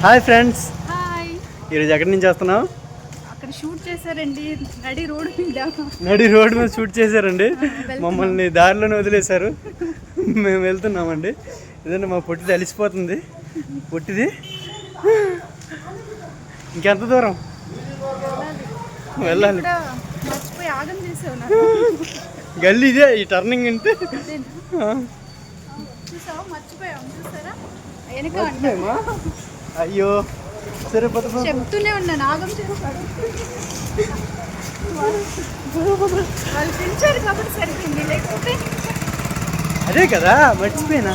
Hi friends, hi. ఈరోజు ఎక్కడి నుంచి వస్తున్నావు? అక్కడ షూట్ చేశారండి, నడి రోడ్డు మీద షూట్ చేశారండి. మమ్మల్ని దారిలోనే వదిలేశారు. మేము వెళ్తున్నామండి. ఇదంటే మా పొట్టిది అలిసిపోతుంది. పొట్టిది ఇంకెంత దూరం వెళ్ళాలి? మర్చిపోయి ఆగం చేసావు. గల్లీ ఇదే, ఈ టర్నింగ్ అంటే చూసావా, మర్చిపోయావు. చూసారా వెనక అయ్యో సరే చెప్తూనే ఉన్నాను, ఆగం చేస్తాడు. వాళ్ళు పిలిచారు కాబట్టి సరిపోయింది, లేకపోతే అదే కదా మర్చిపోయినా.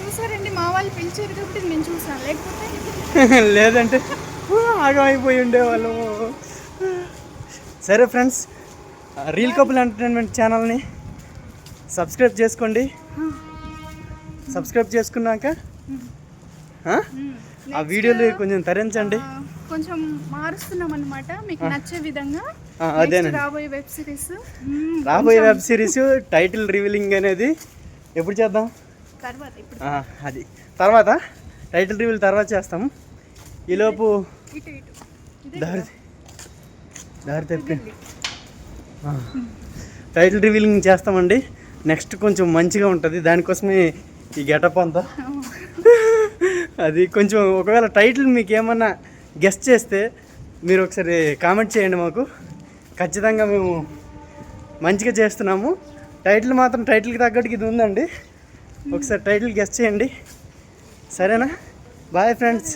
చూసారండి, మా వాళ్ళు పిలిచారు కాబట్టి నేను చూసాను, లేకపోతే లేదంటే ఆగం అయిపోయి ఉండేవాళ్ళము. సరే ఫ్రెండ్స్, రీల్ కపుల్ ఎంటర్టైన్మెంట్ ఛానల్ని సబ్స్క్రైబ్ చేసుకోండి. సబ్స్క్రైబ్ చేసుకున్నాక ఆ వీడియోలు కొంచెం తరించండి. కొంచెం మారుస్తున్నాం అన్నమాట, మీకు నచ్చే విధంగా. అదేనండి, రాబోయే వెబ్ సిరీస్ టైటిల్ రివీలింగ్ అనేది ఎప్పుడు చేద్దాం? అది తర్వాత టైటిల్ రివీల్ తర్వాత చేస్తాం. ఈలోపు దారి తప్పి టైటిల్ రివీలింగ్ చేస్తామండి. నెక్స్ట్ కొంచెం మంచిగా ఉంటుంది, దానికోసమే ఈ గెటప్ అంతా. అది కొంచెం ఒకవేళ టైటిల్ మీకు ఏమన్నా గెస్ట్ చేస్తే మీరు ఒకసారి కామెంట్ చేయండి మాకు. ఖచ్చితంగా మేము మంచిగా చేస్తున్నాము. టైటిల్ మాత్రం టైటిల్కి తగ్గట్టుకి ఇది ఉందండి. ఒకసారి టైటిల్ గెస్ట్ చేయండి, సరేనా? Bye friends.